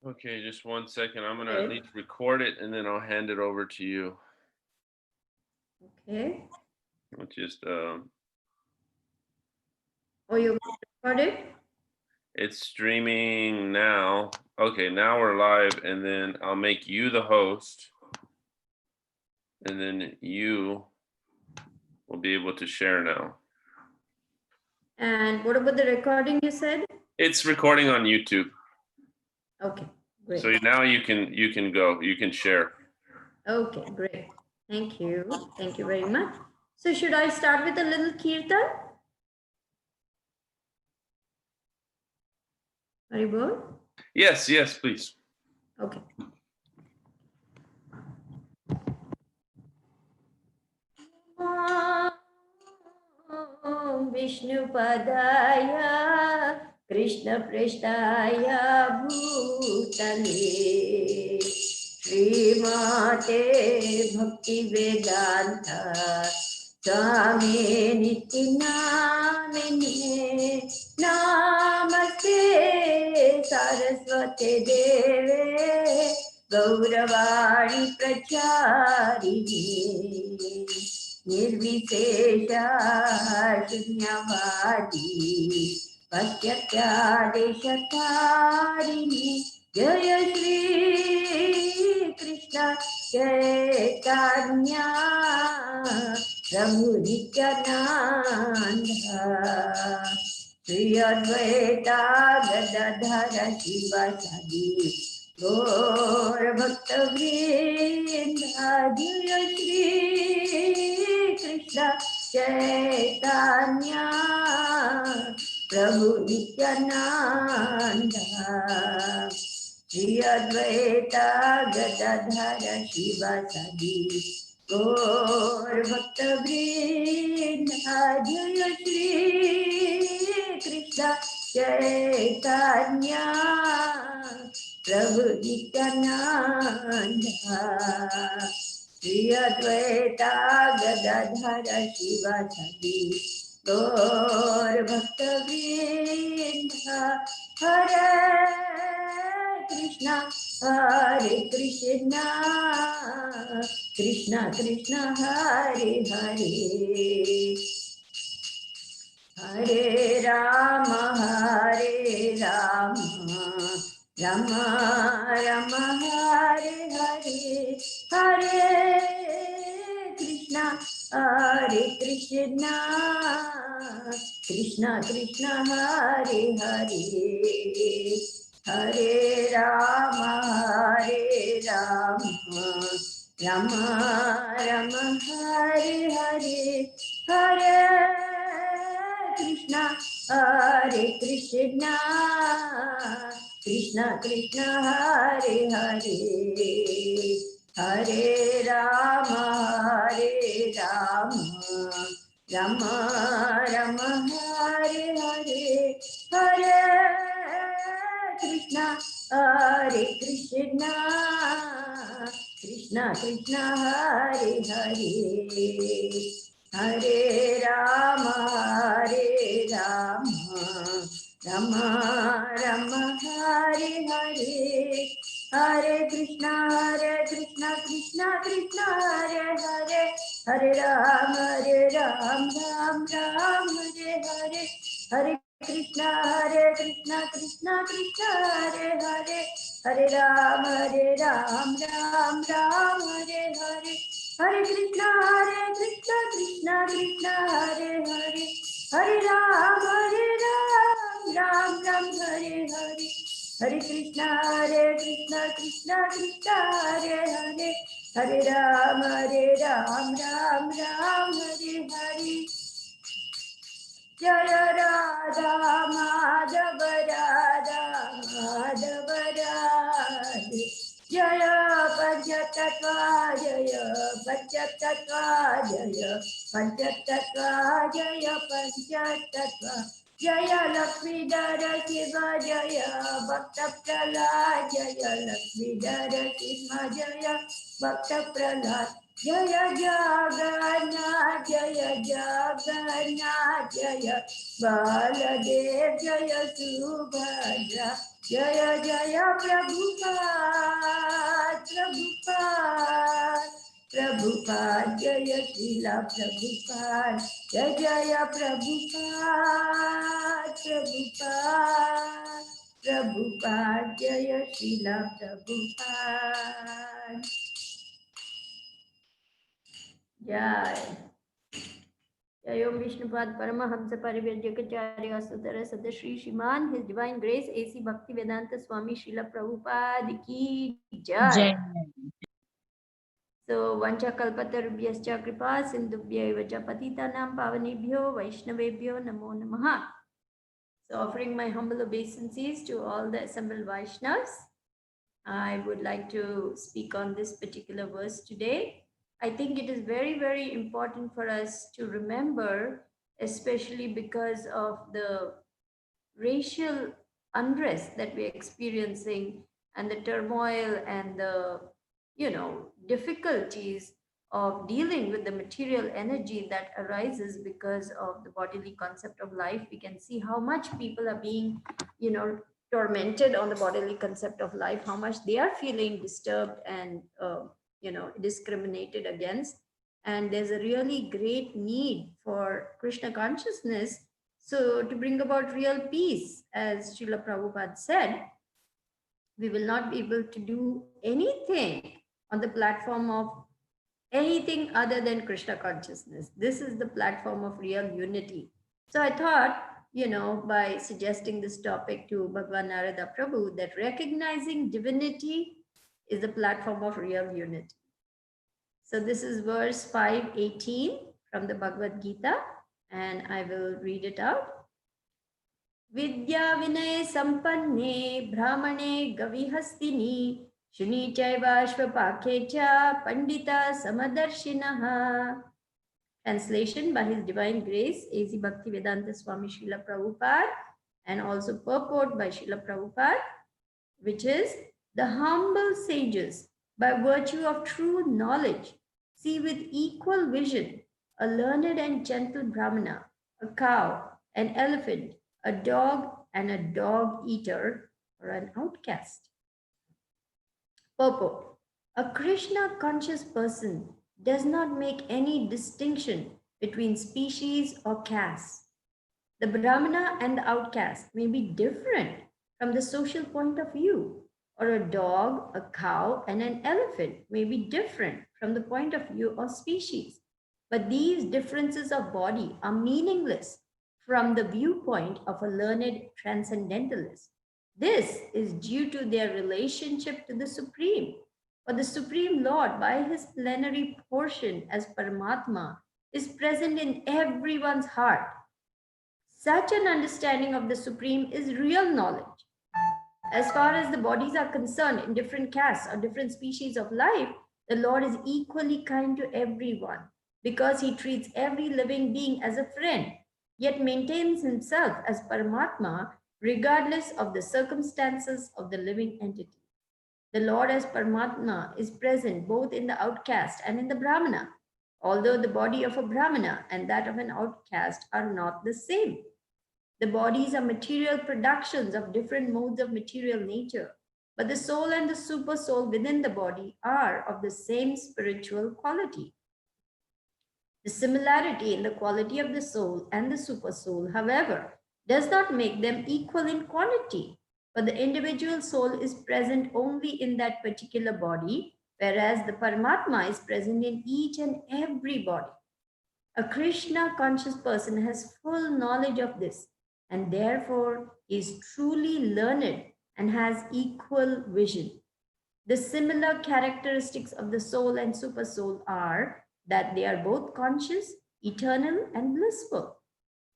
Okay, just 1 second. I'm gonna at least record it and then I'll hand it over to you. Okay. I'll just Oh, you record it? it's streaming now. Okay, now we're live, and then I'll make you the host, and then you will be able to share now. And what about the recording you said? It's recording on YouTube. Okay, great. So now you can go. You can share. Okay, great. Thank you. Thank you very much. So should I start with a little kirtan? Haribol? Yes, please. Okay. Om Vishnu Padaya Krishna Prestaya Bhutale Srimate Bhakti Vedanta Swami Nityanamine Namaste Saraswate Deve Gauravani Pracharini Nirvishesha Shunyavadi Pasyatyadeshatarini Jaya Shri Krishna Chaitanya Prabhu Nityananda Shri Advaita Gadadhara Shivasadi Gaur Bhakta Vrinda Jaya Shri Krishna Chaitanya Prabhu Nityananda Shri Advaita Gadadhara Shivasadi Gaur Bhakta Vrinda Jaya Shri Krishna Chaitanya Prabhu Nityananda Shri Advaita Gadadhara Shivasadi Gaur Bhakta Vrinda Hare Krishna Krishna Krishna Hare Hare Hare Rama Rama Rama Hare Hare Hare Krishna Krishna Krishna Hare Hare Hare Rama Rama Rama Hare Hare Hare Krishna Krishna Krishna Hare Hare Hare Rama Rama Rama Hare Hare Hare Krishna Krishna Krishna Hare Hare Hare Rama Rama Rama Hare Hare Hare Krishna Krishna Krishna Hare Hare Hare Ram Ram Hare Hare Hare Krishna Krishna Krishna Hare Hare Hare Ram Ram Hare Hare Hare Krishna Krishna Hare Hare Hare Ram Ram Hare Hare Hare Krishna Krishna Hare Hare Hare Ram Ram Hare Hare Jaya Radha Madhava Radhe Jaya Panchatattva Jaya Panchatattva Jaya Panchatattva Jaya Panchatattva Jaya Lakshmidhara Shiva Jaya Bhakta Prahlad Jaya Lakshmidhara Shiva Jaya Bhakta Prahlad Jaya Jagannath Jaya Jagannath Jaya Baladev Jaya Subhadra Jaya Jaya Prabhupada, Prabhupada, Prabhupada, Jaya Srila Prabhupada, Jaya Jaya Prabhupada, Prabhupada, Prabhupada, Jaya Srila Prabhupada. Jai. Jayom Vishnupad Paramahamsa Parivirjakacharya Sudara Sada Shri Shriman, His Divine Grace, A.C. Bhaktivedanta Swami Srila Prabhupada Ki Jai. So, Vancha Kalpatarubhyascha Kripa Sindhubhya Vacha Patitanam Pavanebhyo Vaishnavebhyo Namo Namaha. So, offering my humble obeisances to all the assembled Vaishnavas, I would like to speak on this particular verse today. I think it is very, very important for us to remember, especially because of the racial unrest that we're experiencing and the turmoil and the, difficulties of dealing with the material energy that arises because of the bodily concept of life. We can see how much people are being, tormented on the bodily concept of life, how much they are feeling disturbed and discriminated against. And there's a really great need for Krishna consciousness, so to bring about real peace. As Srila Prabhupada said, we will not be able to do anything on the platform of anything other than Krishna consciousness. This is the platform of real unity. So I thought, by suggesting this topic to Bhagavan Narada Prabhu, that recognizing divinity is the platform of real unity. So this is verse 518 from the Bhagavad Gita, and I will read it out. Vidya Vinay Sampanne Brahmane Gavihastini Shuni Chaivashvapake Cha Pandita Samadarshinaha. Translation by His Divine Grace, A.C. Bhaktivedanta Swami Srila Prabhupada, and also purport by Srila Prabhupada, which is: the humble sages, by virtue of true knowledge, see with equal vision a learned and gentle Brahmana, a cow, an elephant, a dog, and a dog eater, or an outcast. Purport: a Krishna conscious person does not make any distinction between species or caste. The Brahmana and the outcast may be different from the social point of view, or a dog, a cow, and an elephant may be different from the point of view of species. But these differences of body are meaningless from the viewpoint of a learned transcendentalist. This is due to their relationship to the Supreme. For the Supreme Lord, by his plenary portion as Paramatma, is present in everyone's heart. Such an understanding of the Supreme is real knowledge. As far as the bodies are concerned, in different castes or different species of life, the Lord is equally kind to everyone because he treats every living being as a friend, yet maintains himself as Paramatma regardless of the circumstances of the living entity. The Lord as Paramatma is present both in the outcast and in the Brahmana, although the body of a Brahmana and that of an outcast are not the same. The bodies are material productions of different modes of material nature, but the soul and the super soul within the body are of the same spiritual quality. The similarity in the quality of the soul and the super soul, however, does not make them equal in quantity, for the individual soul is present only in that particular body, whereas the Paramatma is present in each and every body. A Krishna conscious person has full knowledge of this, and therefore is truly learned and has equal vision. The similar characteristics of the soul and super soul are that they are both conscious, eternal, and blissful.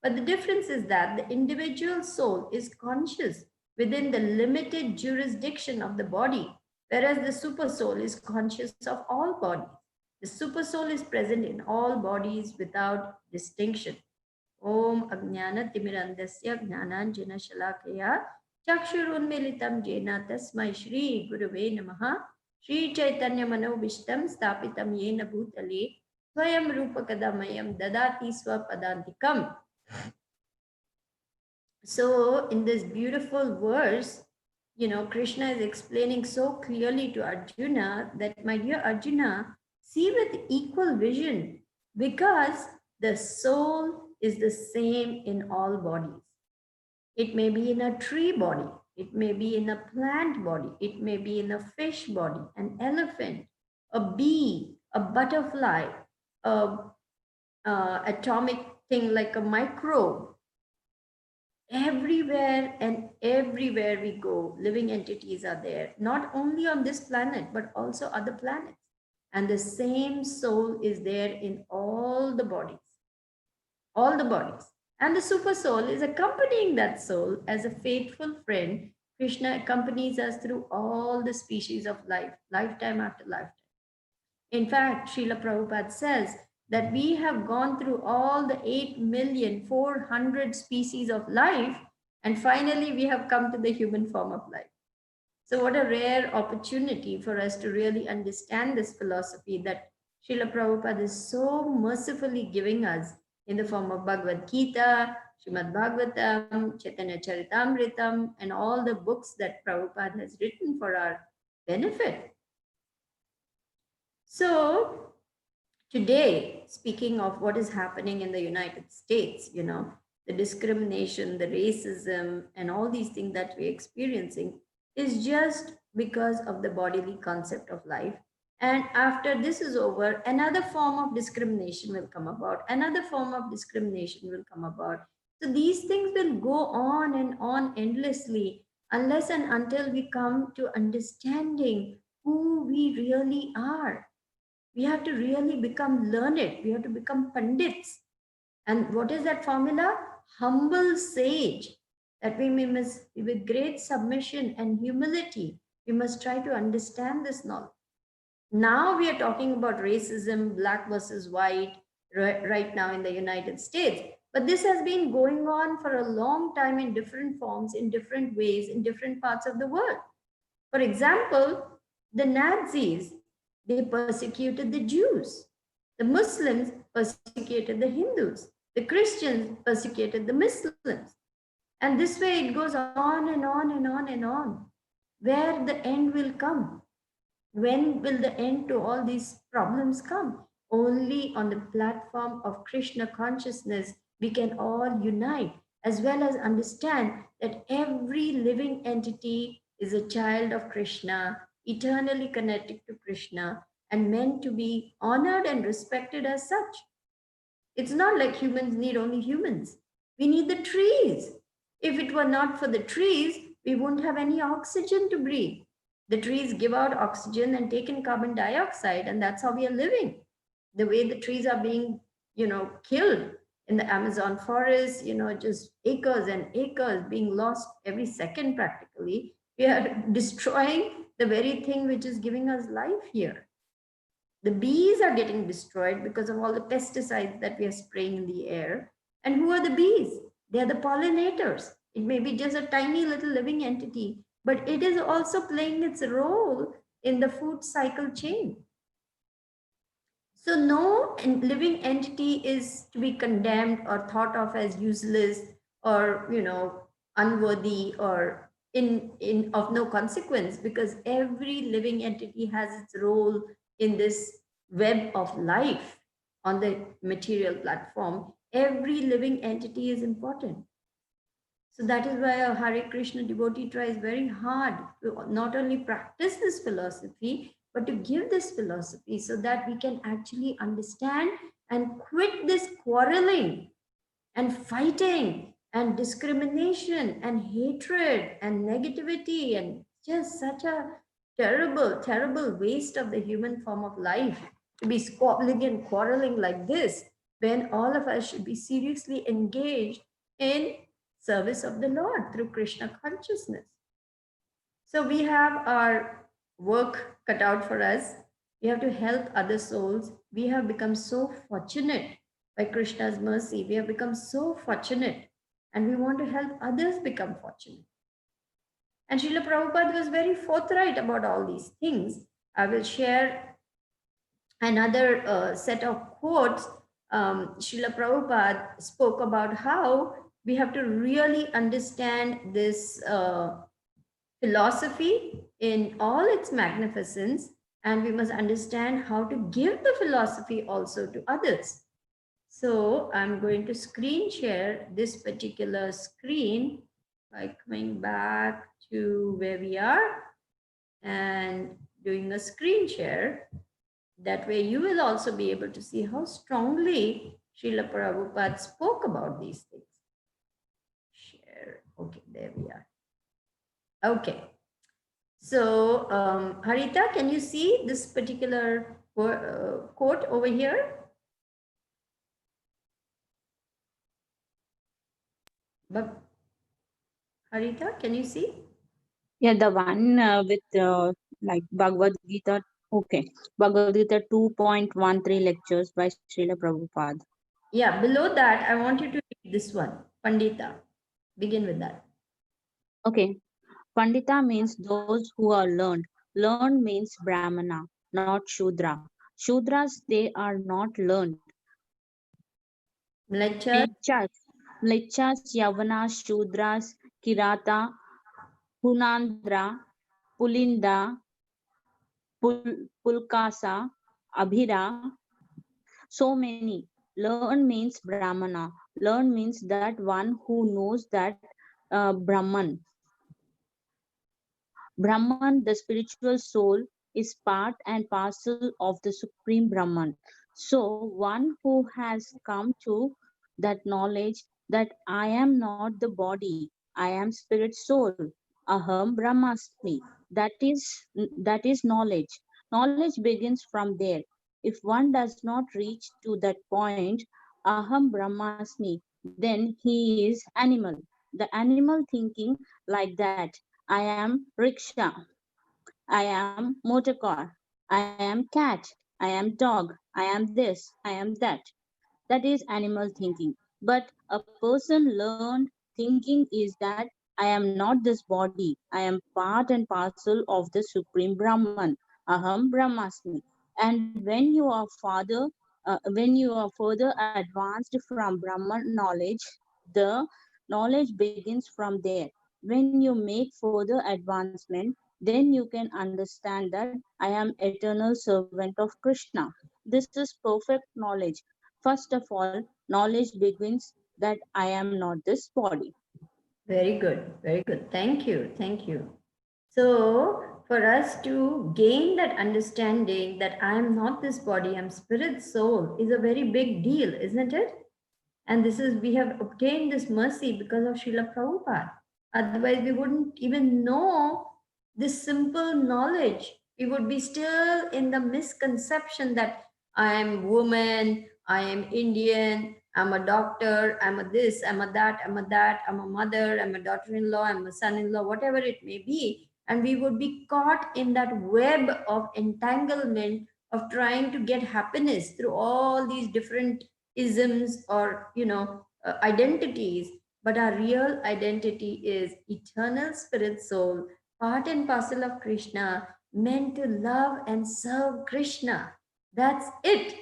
But the difference is that the individual soul is conscious within the limited jurisdiction of the body, whereas the super soul is conscious of all bodies. The super soul is present in all bodies without distinction. Om Ajnana Timirandasya Jnananjana Shalakaya Chakshurunmilitam Jena Tasmai Shri Gurave Namaha Shri Chaitanya Manobishtam Stapitam Yena Bhutale Swayam Rupakadamayam Dadati Swapadantikam. So in this beautiful verse, Krishna is explaining so clearly to Arjuna that, my dear Arjuna, see with equal vision, because the soul is the same in all bodies. It may be in a tree body, it may be in a plant body, it may be in a fish body, an elephant, a bee, a butterfly, a, atomic thing like a microbe. Everywhere and everywhere we go, living entities are there, not only on this planet, but also other planets. And the same soul is there in all the bodies, all the bodies. And the super soul is accompanying that soul as a faithful friend. Krishna accompanies us through all the species of life, lifetime after lifetime. In fact, Srila Prabhupada says that we have gone through all the 8,400,000 species of life, and finally we have come to the human form of life. So, what a rare opportunity for us to really understand this philosophy that Srila Prabhupada is so mercifully giving us in the form of Bhagavad Gita, Srimad Bhagavatam, Chaitanya Charitamritam, and all the books that Prabhupada has written for our benefit. So, today, speaking of what is happening in the United States, the discrimination, the racism, and all these things that we're experiencing is just because of the bodily concept of life. And after this is over, another form of discrimination will come about, another form of discrimination will come about. So these things will go on and on endlessly unless and until we come to understanding who we really are. We have to really become learned. We have to become pandits. And what is that formula? Humble sage. That we must, with great submission and humility, we must try to understand this knowledge. Now we are talking about racism, black versus white, right now in the United States. But this has been going on for a long time in different forms, in different ways, in different parts of the world. For example, the Nazis, they persecuted the Jews. The Muslims persecuted the Hindus. The Christians persecuted the Muslims. And this way it goes on and on and on and on. Where the end will come? When will the end to all these problems come? Only on the platform of Krishna consciousness we can all unite, as well as understand that every living entity is a child of Krishna, eternally connected to Krishna, and meant to be honored and respected as such. It's not like humans need only humans. We need the trees. If it were not for the trees, we wouldn't have any oxygen to breathe. The trees give out oxygen and take in carbon dioxide, and that's how we are living. The way the trees are being, killed in the Amazon forest, just acres and acres being lost every second practically. We are destroying the very thing which is giving us life here. The bees are getting destroyed because of all the pesticides that we are spraying in the air. And who are the bees? They are the pollinators. It may be just a tiny little living entity, but it is also playing its role in the food cycle chain. So no living entity is to be condemned or thought of as useless or, unworthy or in of no consequence, because every living entity has its role in this web of life on the material platform. Every living entity is important. So that is why a Hare Krishna devotee tries very hard to not only practice this philosophy, but to give this philosophy so that we can actually understand and quit this quarreling and fighting and discrimination and hatred and negativity and just such a terrible, terrible waste of the human form of life to be squabbling and quarreling like this, when all of us should be seriously engaged in service of the Lord through Krishna consciousness. So we have our work cut out for us. We have to help other souls. We have become so fortunate by Krishna's mercy. We have become so fortunate, and we want to help others become fortunate. And Srila Prabhupada was very forthright about all these things. I will share another set of quotes. Srila Prabhupada spoke about how we have to really understand this philosophy in all its magnificence, and we must understand how to give the philosophy also to others. So I'm going to screen share this particular screen by coming back to where we are and doing a screen share. That way you will also be able to see how strongly Srila Prabhupada spoke about these things. Share. Okay, there we are. Okay. So, Harita, can you see this particular quote over here? But Harita, can you see? Yeah, the one with like Bhagavad Gita. Okay, Bhagavad Gita 2.13 lectures by Srila Prabhupada. Yeah, below that, I want you to read this one, Pandita. Begin with that. Okay, Pandita means those who are learned. Learned means Brahmana, not Shudra. Shudras, they are not learned. Lecture. Mlechas, Mlechas, Yavanas, Shudras, Kirata, Hunandra, Pulinda, Pulkasa, Abhira, so many. Learn means Brahmana. Learn means that one who knows that Brahman. Brahman, the spiritual soul, is part and parcel of the Supreme Brahman. So, one who has come to that knowledge that I am not the body, I am spirit soul, Aham Brahmasmi. That is knowledge. Knowledge begins from there. If one does not reach to that point, Aham Brahmasmi, then he is animal. The animal thinking like that. I am rickshaw. I am motor car. I am cat. I am dog. I am this. I am that. That is animal thinking. But a person learned thinking is that I am not this body. I am part and parcel of the Supreme Brahman. Aham Brahmasmi. And when you are further advanced from Brahman knowledge, the knowledge begins from there. When you make further advancement, then you can understand that I am eternal servant of Krishna. This is perfect knowledge. First of all, knowledge begins that I am not this body. Very good. Very good. Thank you. Thank you. So, for us to gain that understanding that I am not this body, I'm spirit, soul, is a very big deal, isn't it? And this is, we have obtained this mercy because of Srila Prabhupada. Otherwise, we wouldn't even know this simple knowledge. We would be still in the misconception that I am woman, I am Indian, I'm a doctor, I'm a this, I'm a that, I'm a that, I'm a mother, I'm a daughter-in-law, I'm a son-in-law, whatever it may be. And we would be caught in that web of entanglement of trying to get happiness through all these different isms or identities, but our real identity is eternal spirit soul, part and parcel of Krishna, meant to love and serve Krishna. That's it.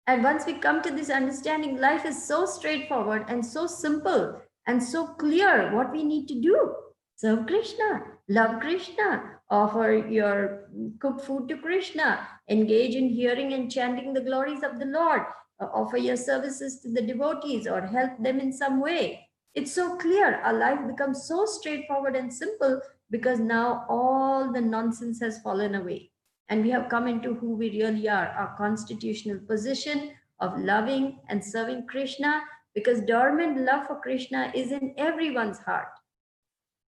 And once we come to this understanding, life is so straightforward and so simple and so clear what we need to do. Serve Krishna, love Krishna, offer your cooked food to Krishna, engage in hearing and chanting the glories of the Lord, offer your services to the devotees or help them in some way. It's so clear. Our life becomes so straightforward and simple because now all the nonsense has fallen away and we have come into who we really are, our constitutional position of loving and serving Krishna, because dormant love for Krishna is in everyone's heart.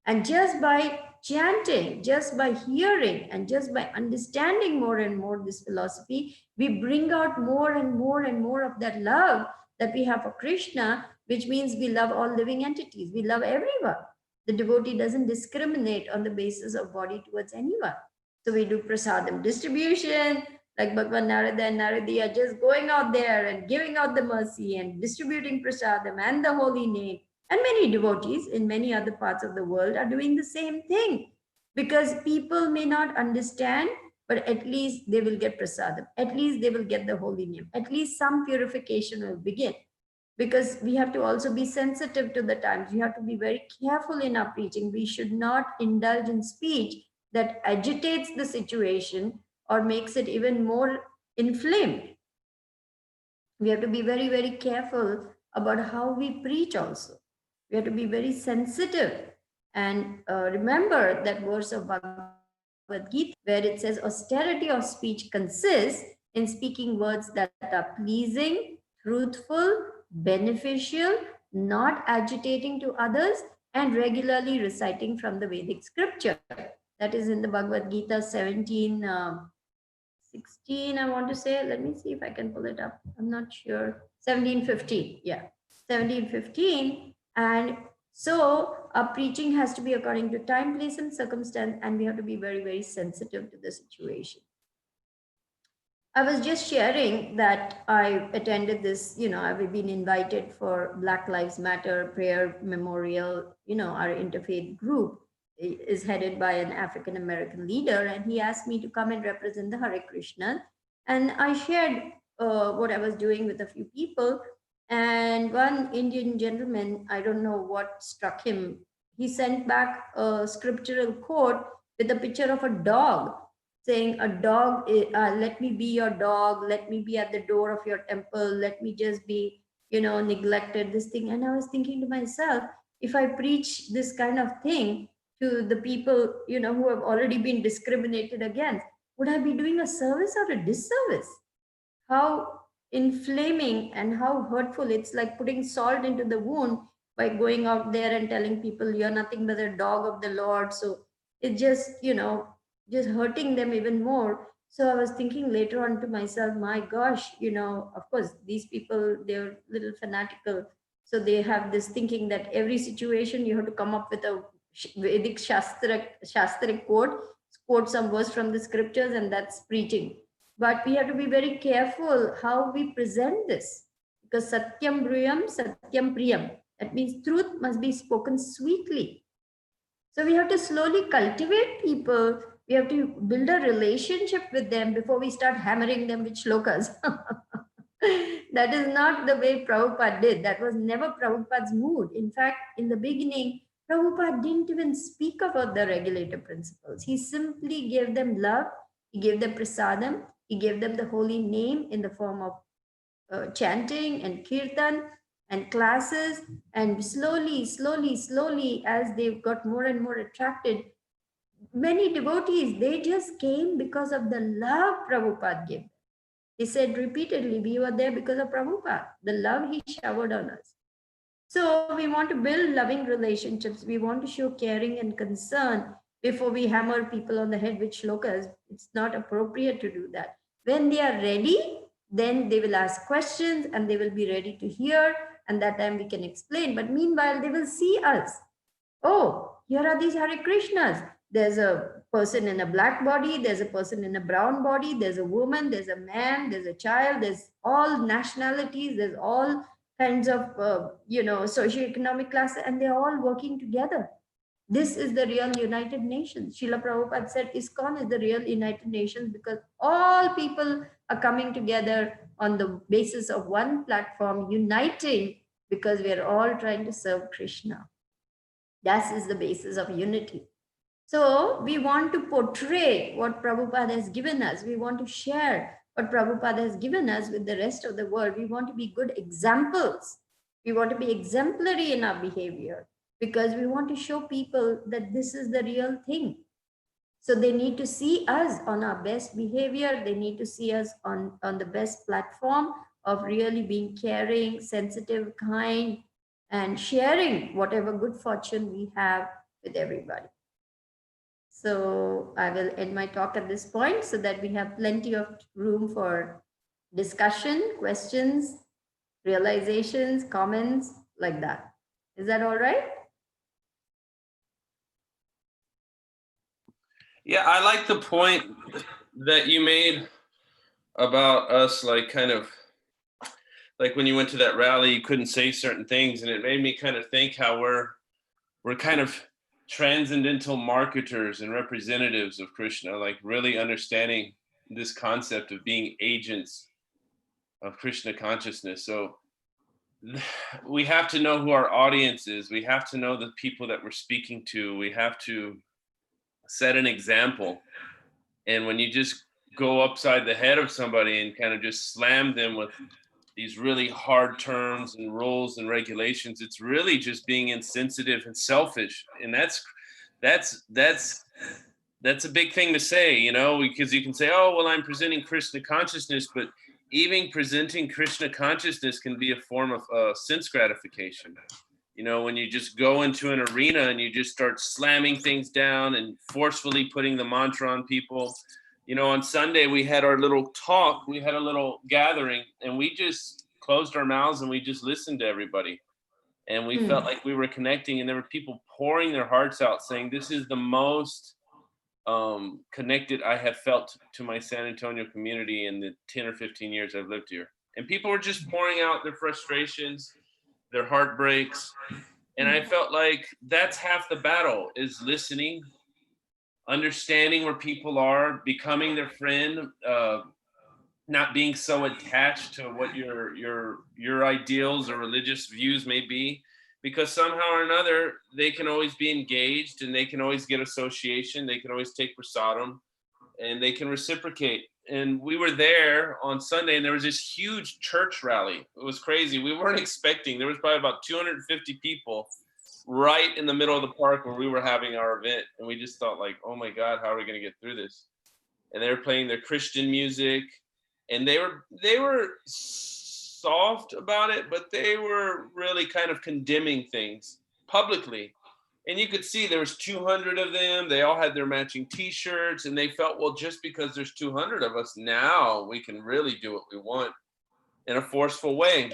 And just by chanting, just by hearing, and just by understanding more and more this philosophy, we bring out more and more and more of that love that we have for Krishna, which means we love all living entities. We love everyone. The devotee doesn't discriminate on the basis of body towards anyone. So we do prasadam distribution, like Bhagwan Narada and Naradi are just going out there and giving out the mercy and distributing prasadam and the holy name. And many devotees in many other parts of the world are doing the same thing because people may not understand, but at least they will get prasadam. At least they will get the holy name. At least some purification will begin. because we have to also be sensitive to the times. We have to be very careful in our preaching. We should not indulge in speech that agitates the situation or makes it even more inflamed. We have to be very, very careful about how we preach also. We have to be very sensitive. And remember that verse of Bhagavad Gita where it says, austerity of speech consists in speaking words that are pleasing, truthful, beneficial, not agitating to others, and regularly reciting from the Vedic scripture. That is in the Bhagavad Gita 17. 16, I want to say. Let me see if I can pull it up. I'm not sure. 17:15. Yeah. 17:15. And so our preaching has to be according to time, place, and circumstance, and we have to be very, very sensitive to the situation. I was just sharing that I attended this, I've been invited for Black Lives Matter prayer memorial, our interfaith group is headed by an African American leader, and he asked me to come and represent the Hare Krishna. And I shared what I was doing with a few people. And one Indian gentleman, I don't know what struck him, he sent back a scriptural quote with a picture of a dog, saying, a dog, let me be your dog, let me be at the door of your temple, let me just be, neglected, this thing. And I was thinking to myself, if I preach this kind of thing to the people, who have already been discriminated against, would I be doing a service or a disservice? How inflaming and how hurtful. It's like putting salt into the wound by going out there and telling people you're nothing but a dog of the Lord. So it just, just hurting them even more. So I was thinking later on to myself, my gosh, of course, these people, they're little fanatical. So they have this thinking that every situation you have to come up with a Vedic Shastric quote some verse from the scriptures, and that's preaching. But we have to be very careful how we present this, because Satyam Bruyam, Satyam Priyam. That means truth must be spoken sweetly. So we have to slowly cultivate people. We have to build a relationship with them before we start hammering them with shlokas. That is not the way Prabhupada did. That was never Prabhupada's mood. In fact, in the beginning, Prabhupada didn't even speak about the regulator principles. He simply gave them love. He gave them prasadam. He gave them the holy name in the form of chanting and kirtan and classes. And slowly, as they got more and more attracted, many devotees, they just came because of the love Prabhupada gave them. He said repeatedly, we were there because of Prabhupada, the love he showered on us. So we want to build loving relationships. We want to show caring and concern before we hammer people on the head with shlokas. It's not appropriate to do that. When they are ready, then they will ask questions and they will be ready to hear. And that time we can explain. But meanwhile, they will see us. Oh, here are these Hare Krishnas. There's a person in a black body, there's a person in a brown body, there's a woman, there's a man, there's a child, there's all nationalities, there's all kinds of, socioeconomic classes, and they're all working together. This is the real United Nations. Srila Prabhupada said ISKCON is the real United Nations because all people are coming together on the basis of one platform, uniting because we are all trying to serve Krishna. That is the basis of unity. So we want to portray what Prabhupada has given us. We want to share what Prabhupada has given us with the rest of the world. We want to be good examples. We want to be exemplary in our behavior because we want to show people that this is the real thing. So they need to see us on our best behavior. They need to see us on the best platform of really being caring, sensitive, kind, and sharing whatever good fortune we have with everybody. So I will end my talk at this point so that we have plenty of room for discussion, questions, realizations, comments, like that. Is that all right? Yeah, I like the point that you made about us, like kind of like when you went to that rally, you couldn't say certain things, and it made me kind of think how we're kind of transcendental marketers and representatives of Krishna, like really understanding this concept of being agents of Krishna consciousness. So we have to know who our audience is. We have to know the people that we're speaking to. We have to set an example. And when you just go upside the head of somebody and kind of just slam them with these really hard terms and rules and regulations, it's really just being insensitive and selfish. And that's that's a big thing to say, you know, because you can say, oh, well, I'm presenting Krishna consciousness, but even presenting Krishna consciousness can be a form of sense gratification. You know, when you just go into an arena and you just start slamming things down and forcefully putting the mantra on people. You know, on Sunday we had our little talk, we had a little gathering, and we just closed our mouths and we just listened to everybody. And we felt like we were connecting, and there were people pouring their hearts out saying, this is the most connected I have felt to my San Antonio community in the 10 or 15 years I've lived here. And people were just pouring out their frustrations, their heartbreaks. And I felt like that's half the battle, is listening, understanding where people are, becoming their friend, not being so attached to what your ideals or religious views may be, because somehow or another they can always be engaged and they can always get association, they can always take prasadam, and they can reciprocate. And we were there on Sunday, and there was this huge church rally. It was crazy. We weren't expecting. There was probably about 250 people right in the middle of the park where we were having our event, and we just thought, like, oh my God, how are we going to get through this? And they were playing their Christian music, and they were soft about it, but they were really kind of condemning things publicly. And you could see there was 200 of them. They all had their matching T-shirts, and they felt, well, just because there's 200 of us, now we can really do what we want in a forceful way.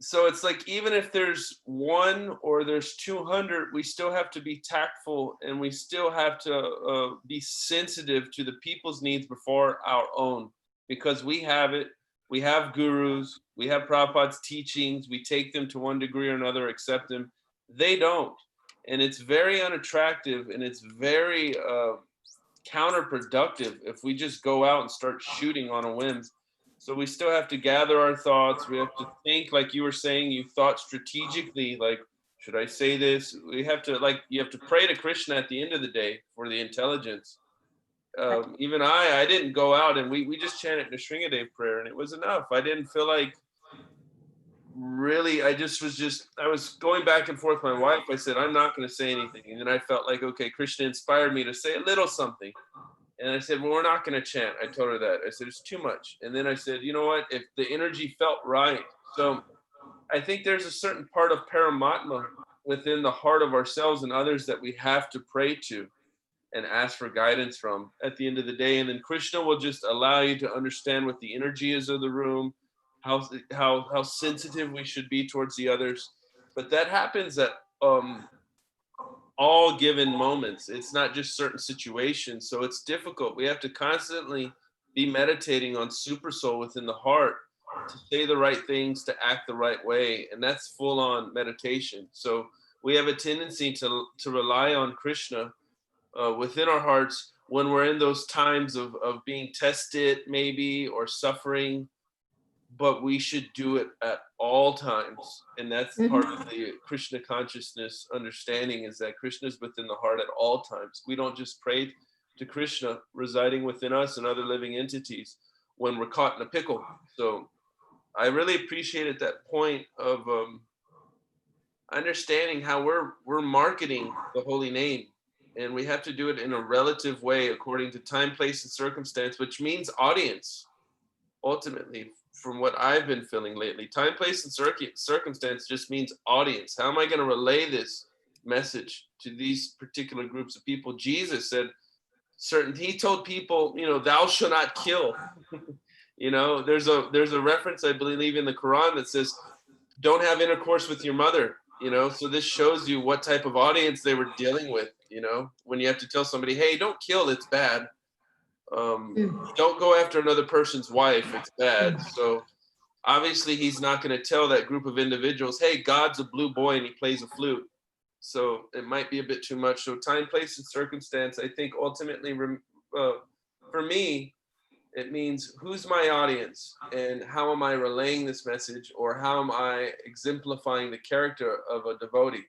So it's like, even if there's one or there's 200, we still have to be tactful, and we still have to be sensitive to the people's needs before our own, because we have it. We have gurus. We have Prabhupada's teachings. We take them to one degree or another, accept them. They don't. And it's very unattractive, and it's very counterproductive if we just go out and start shooting on a whim. So we still have to gather our thoughts. We have to think, like you were saying, you thought strategically, like, should I say this? We have to, like, you have to pray to Krishna at the end of the day for the intelligence. Even I didn't go out, and we just chanted the Sridevi prayer, and it was enough. I didn't feel like, really, I was going back and forth with my wife. I said, I'm not going to say anything. And then I felt like, okay, Krishna inspired me to say a little something. And I said, well, we're not going to chant. I told her that. I said, it's too much. And then I said, you know what? If the energy felt right. So I think there's a certain part of Paramatma within the heart of ourselves and others that we have to pray to and ask for guidance from at the end of the day. And then Krishna will just allow you to understand what the energy is of the room, how sensitive we should be towards the others. But that happens at all given moments. It's not just certain situations. So it's difficult. We have to constantly be meditating on super soul within the heart to say the right things, to act the right way. And that's full on meditation. So we have a tendency to rely on Krishna within our hearts when we're in those times of being tested maybe, or suffering, but we should do it at all times. And that's part of the Krishna consciousness understanding, is that Krishna is within the heart at all times. We don't just pray to Krishna residing within us and other living entities when we're caught in a pickle. So I really appreciated that point of understanding how we're marketing the holy name. And we have to do it in a relative way according to time, place, and circumstance, which means audience, ultimately, from what I've been feeling lately. Time, place, and circumstance just means audience. How am I going to relay this message to these particular groups of people? Jesus said he told people, you know, thou shalt not kill. You know, there's a reference, I believe, in the Quran that says, don't have intercourse with your mother. You know, so this shows you what type of audience they were dealing with. You know, when you have to tell somebody, hey, don't kill, it's bad. Don't go after another person's wife, it's bad. So obviously he's not going to tell that group of individuals, hey, God's a blue boy and he plays a flute. So it might be a bit too much. So time, place, and circumstance, I think ultimately, for me, It means who's my audience and how am I relaying this message, or how am I exemplifying the character of a devotee.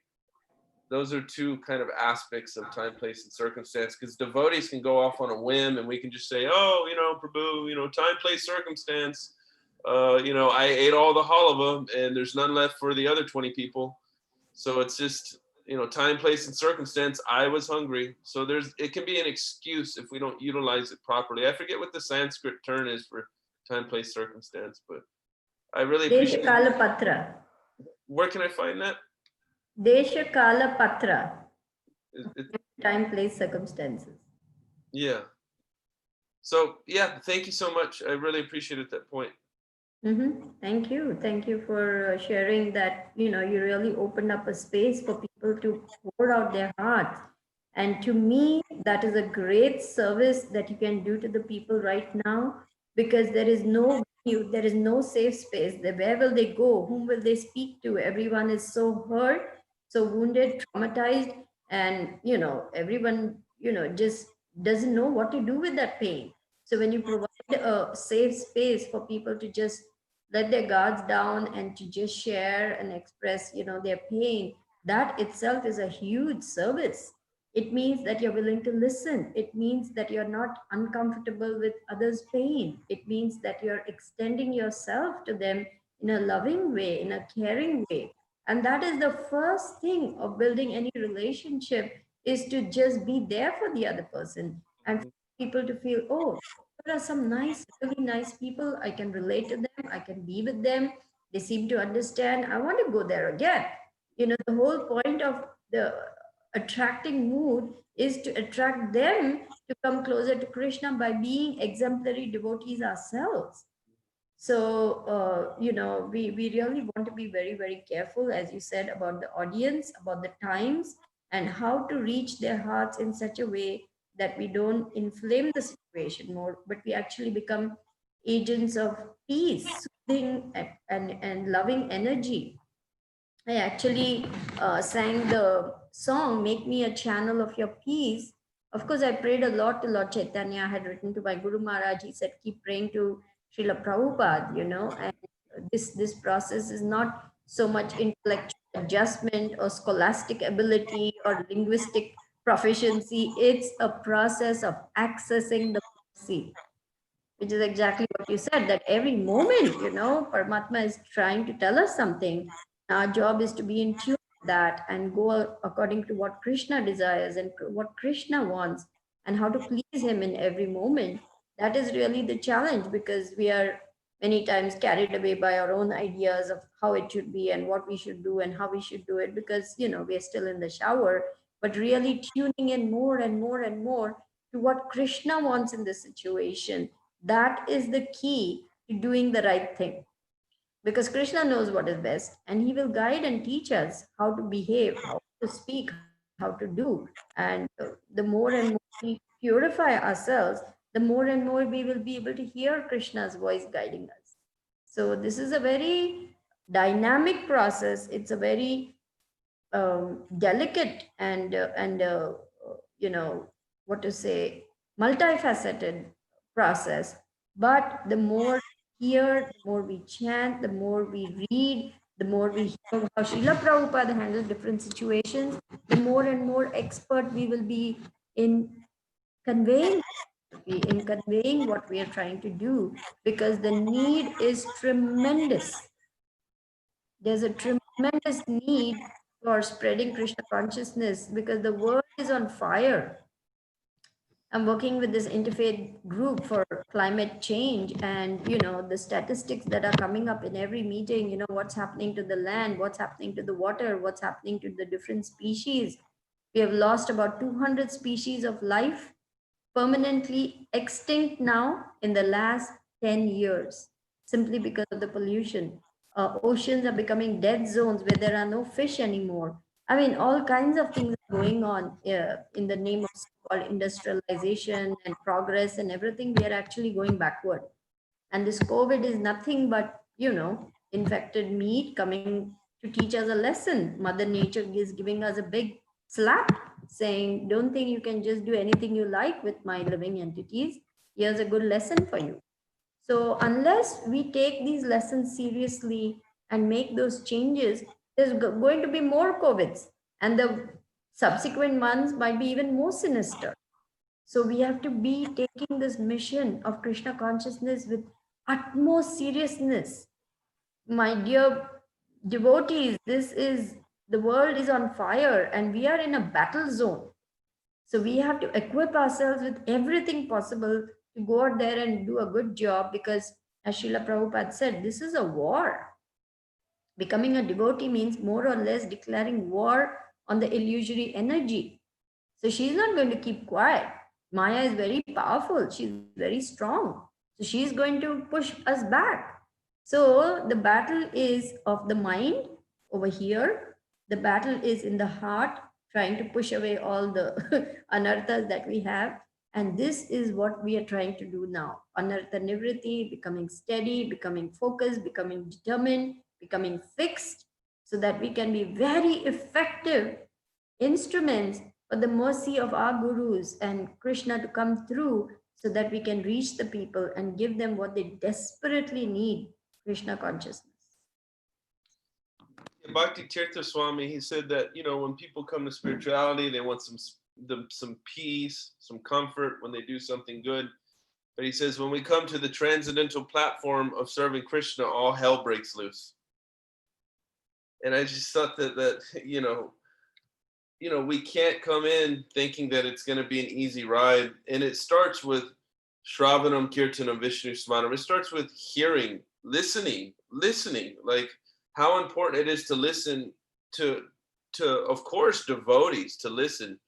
Those are two kind of aspects of time, place, and circumstance, because devotees can go off on a whim and we can just say, oh, Prabhu, time, place, circumstance. I ate all the halava and there's none left for the other 20 people. So it's just, time, place, and circumstance. I was hungry. So it can be an excuse if we don't utilize it properly. I forget what the Sanskrit term is for time, place, circumstance, but I really appreciate it. Desha Kala Patra. Where can I find that? Desha Kala Patra. It, Time, place, circumstances. yeah. So yeah, thank you so much. I really appreciated that point. Thank you. Thank you for sharing that. You really opened up a space for people to pour out their hearts. And to me, that is a great service that you can do to the people right now, because there is no venue, there is no safe space. Where will they go? Whom will they speak to? Everyone is so hurt, so wounded, traumatized, and everyone just doesn't know what to do with that pain. So when you provide a safe space for people to just let their guards down and to just share and express their pain, that itself is a huge service. It means that you're willing to listen. It means that you're not uncomfortable with others' pain. It means that you're extending yourself to them in a loving way, in a caring way. And that is the first thing of building any relationship, is to just be there for the other person and for people to feel, oh, there are some really nice people. I can relate to them. I can be with them. They seem to understand. I want to go there again. The whole point of the attracting mood is to attract them to come closer to Krishna by being exemplary devotees ourselves. So, we really want to be very, very careful, as you said, about the audience, about the times, and how to reach their hearts in such a way that we don't inflame the situation more, but we actually become agents of peace, soothing, and loving energy. I actually sang the song, Make Me a Channel of Your Peace. Of course, I prayed a lot to Lord Chaitanya. I had written to my Guru Maharaj. He said, keep praying to Srila Prabhupada, and this process is not so much intellectual adjustment or scholastic ability or linguistic proficiency. It's a process of accessing the mercy, which is exactly what you said, that every moment, Paramatma is trying to tell us something. Our job is to be in tune with that and go according to what Krishna desires and what Krishna wants, and how to please him in every moment. That is really the challenge, because we are many times carried away by our own ideas of how it should be and what we should do and how we should do it, because we are still in the shower. But really tuning in more and more and more to what Krishna wants in this situation, that is the key to doing the right thing, because Krishna knows what is best, and he will guide and teach us how to behave, how to speak, how to do. And the more and more we purify ourselves, the more and more we will be able to hear Krishna's voice guiding us. So this is a very dynamic process. It's a very delicate and what to say, multifaceted process. But the more we hear, the more we chant, the more we read, the more we hear how Srila Prabhupada handled different situations, the more and more expert we will be in conveying what we are trying to do, because the need is tremendous. There's a tremendous need for spreading Krishna consciousness, because the world is on fire. I'm working with this interfaith group for climate change, and the statistics that are coming up in every meeting, what's happening to the land, what's happening to the water, what's happening to the different species. We have lost about 200 species of life, permanently extinct now in the last 10 years, simply because of the pollution. Oceans are becoming dead zones where there are no fish anymore. I mean, all kinds of things are going on in the name of so-called industrialization and progress and everything. We are actually going backward. And this COVID is nothing but, infected meat coming to teach us a lesson. Mother Nature is giving us a big slap, saying, don't think you can just do anything you like with my living entities. Here's a good lesson for you. So unless we take these lessons seriously and make those changes, there's going to be more COVIDs, and the subsequent months might be even more sinister. So we have to be taking this mission of Krishna consciousness with utmost seriousness. My dear devotees, this is the world is on fire and we are in a battle zone. So we have to equip ourselves with everything possible to go out there and do a good job, because as Srila Prabhupada said, this is a war. Becoming a devotee means more or less declaring war on the illusory energy. So she's not going to keep quiet. Maya is very powerful. She's very strong. So she's going to push us back. So the battle is of the mind over here. The battle is in the heart, trying to push away all the anarthas that we have. And this is what we are trying to do now. Anartha nivriti, becoming steady, becoming focused, becoming determined, becoming fixed, so that we can be very effective instruments for the mercy of our gurus and Krishna to come through, so that we can reach the people and give them what they desperately need, Krishna consciousness. Bhakti Tirtha Swami, he said that, when people come to spirituality, they want some peace, some comfort when they do something good. But he says, when we come to the transcendental platform of serving Krishna, all hell breaks loose. And I just thought that we can't come in thinking that it's going to be an easy ride. And it starts with Shravanam Kirtanam Vishnu Smaranam. It starts with hearing, listening, like how important it is to listen to of course, devotees, to listen,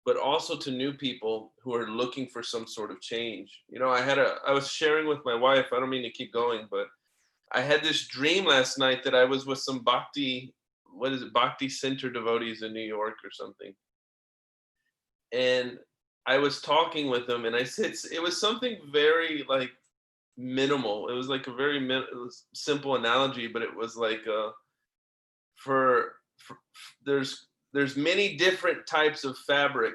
but also to new people who are looking for some sort of change. I was sharing with my wife, I don't mean to keep going, but I had this dream last night that I was with some Bhakti Center devotees in New York or something. And I was talking with them, and I said, it was something very like minimal. It was like a very simple analogy, but it was like there's many different types of fabric,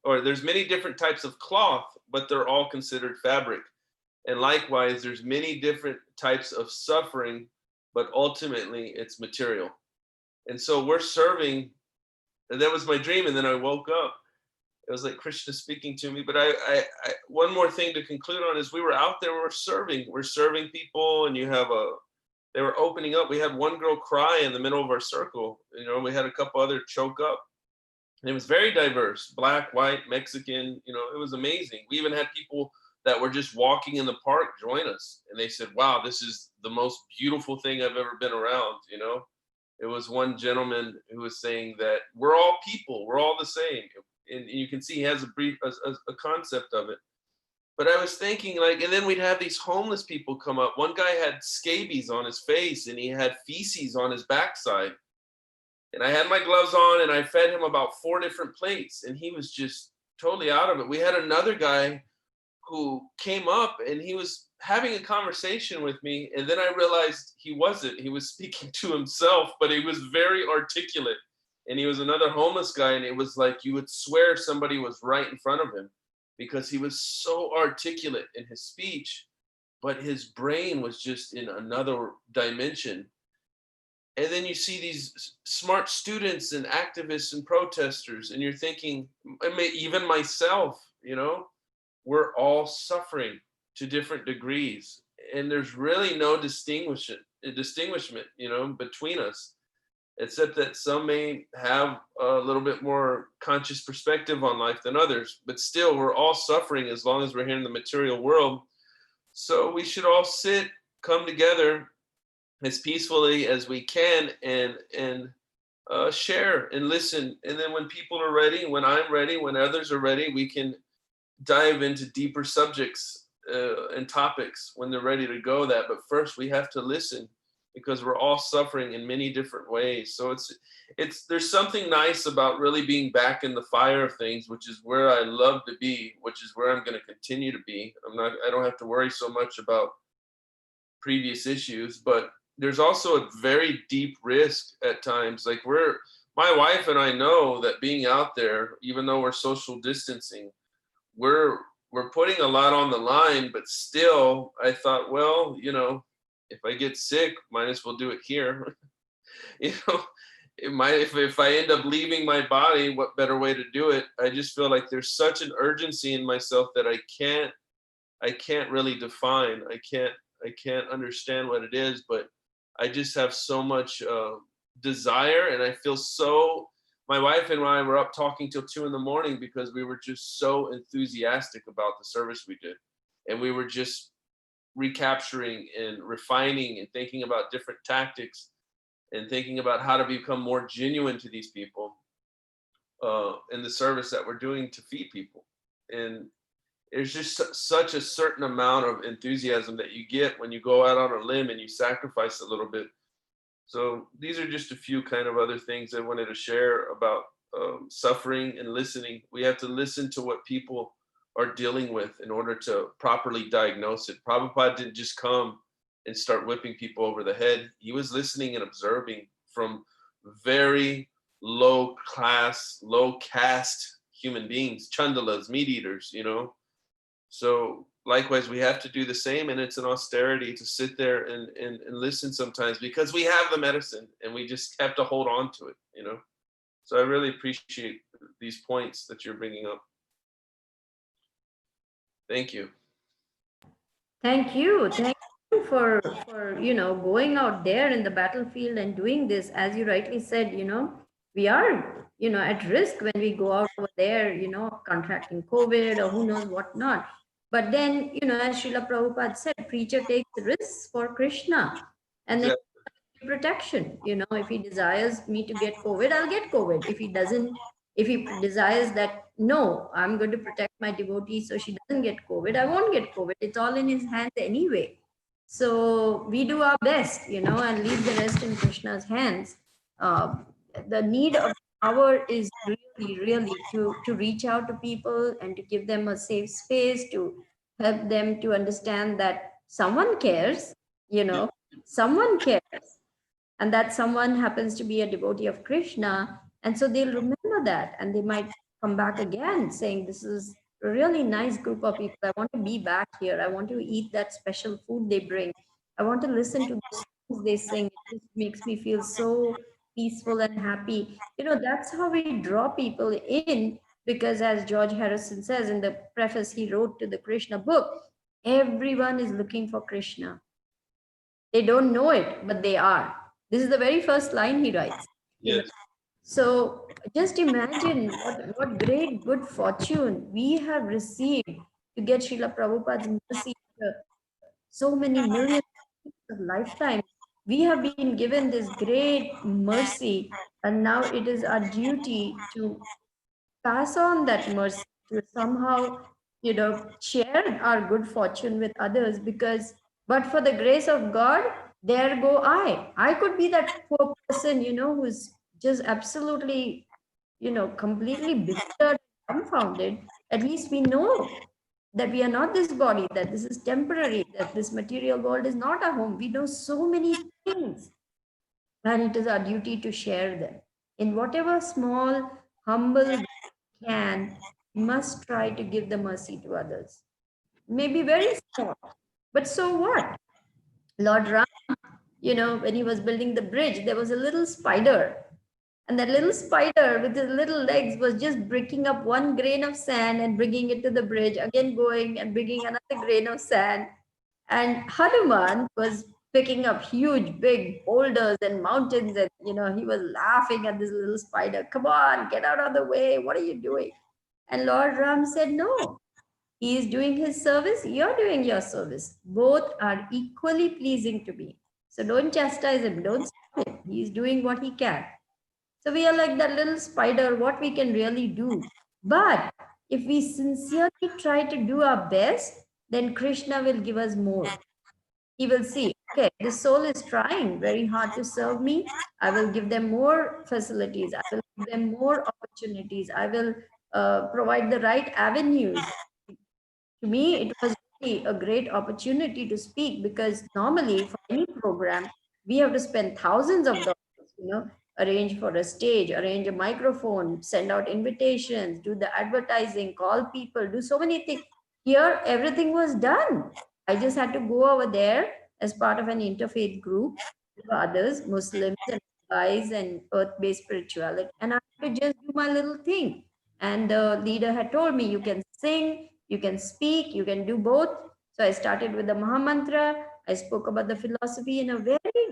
or there's many different types of cloth, but they're all considered fabric. And likewise, there's many different types of suffering, but ultimately it's material. And so we're serving, and that was my dream. And then I woke up. It was like Krishna speaking to me. But I one more thing to conclude on is we were out there, we're serving people, and they were opening up. We had one girl cry in the middle of our circle. We had a couple other choke up. And it was very diverse, Black, white, Mexican, it was amazing. We even had people that were just walking in the park join us. And they said, wow, this is the most beautiful thing I've ever been around. It was one gentleman who was saying that we're all people, we're all the same. And you can see he has a concept of it. But I was thinking, and then we'd have these homeless people come up. One guy had scabies on his face and he had feces on his backside. And I had my gloves on and I fed him about 4 different plates, and he was just totally out of it. We had another guy who came up and he was having a conversation with me, and then I realized he wasn't. He was speaking to himself, but he was very articulate, and he was another homeless guy, and it was like you would swear somebody was right in front of him because he was so articulate in his speech, but his brain was just in another dimension. And then you see these smart students and activists and protesters, and you're thinking, even myself, we're all suffering to different degrees. And there's really no distinguishment, between us, except that some may have a little bit more conscious perspective on life than others. But still, we're all suffering as long as we're here in the material world. So we should all come together as peacefully as we can and share and listen. And then when people are ready, when I'm ready, when others are ready, we can dive into deeper subjects and topics when they're ready to go that. But first we have to listen, because we're all suffering in many different ways. So there's something nice about really being back in the fire of things, which is where I love to be, which is where I'm going to continue to be. I don't have to worry so much about previous issues, but there's also a very deep risk at times. Like my wife and I know that being out there, even though we're social distancing, we're we're putting a lot on the line, but still I thought, well, you know, if I get sick, might as well do it here. You know, it might, if I end up leaving my body, what better way to do it? I just feel like there's such an urgency in myself that I can't really define. I can't understand what it is, but I just have so much desire, and I feel so. My wife and I were up talking till 2 a.m. because we were just so enthusiastic about the service we did, and we were just recapturing and refining and thinking about different tactics and thinking about how to become more genuine to these people in the service that we're doing to feed people. And there's just such a certain amount of enthusiasm that you get when you go out on a limb and you sacrifice a little bit. So these are just a few kind of other things I wanted to share about suffering and listening. We have to listen to what people are dealing with in order to properly diagnose it. Prabhupada didn't just come and start whipping people over the head. He was listening and observing from very low class, low caste human beings, chandalas, meat eaters, you know. So likewise, we have to do the same, and it's an austerity to sit there and listen sometimes, because we have the medicine and we just have to hold on to it, you know. So I really appreciate these points that you're bringing up. Thank you. Thank you. Thank you for you know, going out there in the battlefield and doing this. As you rightly said, you know, we are, you know, at risk when we go out over there, you know, contracting COVID or who knows what not. But then, you know, as Srila Prabhupada said, preacher takes risks for Krishna. And then protection, you know, if he desires me to get COVID, I'll get COVID. If he doesn't, if he desires that, no, I'm going to protect my devotee so she doesn't get COVID, I won't get COVID. It's all in his hands anyway. So we do our best, you know, and leave the rest in Krishna's hands. The need of hour is really to reach out to people and to give them a safe space, to help them to understand that someone cares, you know, someone cares, and that someone happens to be a devotee of Krishna. And so they'll remember that, and they might come back again saying, this is a really nice group of people. I want to be back here. I want to eat that special food they bring. I want to listen to the songs they sing. It just makes me feel so peaceful and happy. You know, that's how we draw people in, because as George Harrison says in the preface he wrote to the Krishna book, everyone is looking for Krishna. They don't know it, but they are. This is the very first line he writes. Yes. So just imagine what great good fortune we have received to get Srila Prabhupada's mercy after so many millions of lifetimes. We have been given this great mercy, and now it is our duty to pass on that mercy, to somehow, you know, share our good fortune with others. Because but for the grace of God, there go I could be that poor person, you know, who's just absolutely, you know, completely bewildered, dumbfounded. At least we know that we are not this body, that this is temporary, that this material world is not our home. We know so many things, and it is our duty to share them in whatever small, humble can. We must try to give the mercy to others. Maybe very small, but so what? Lord Ram, you know, when he was building the bridge, there was a little spider. And that little spider with his little legs was just breaking up one grain of sand and bringing it to the bridge, again going and bringing another grain of sand. And Hanuman was picking up huge, big boulders and mountains. And, you know, he was laughing at this little spider. Come on, get out of the way. What are you doing? And Lord Ram said, no, he is doing his service. You're doing your service. Both are equally pleasing to me. So don't chastise him. Don't stop him. He is doing what he can. So we are like that little spider, what we can really do. But if we sincerely try to do our best, then Krishna will give us more. He will see, okay, this soul is trying very hard to serve me. I will give them more facilities. I will give them more opportunities. I will provide the right avenues. To me, it was really a great opportunity to speak, because normally for any program, we have to spend thousands of dollars, you know, arrange for a stage, arrange a microphone, send out invitations, do the advertising, call people, do so many things. Here, everything was done. I just had to go over there as part of an interfaith group with others, Muslims and guys and earth-based spirituality. And I had to just do my little thing. And the leader had told me, you can sing, you can speak, you can do both. So I started with the Maha Mantra. I spoke about the philosophy in a very,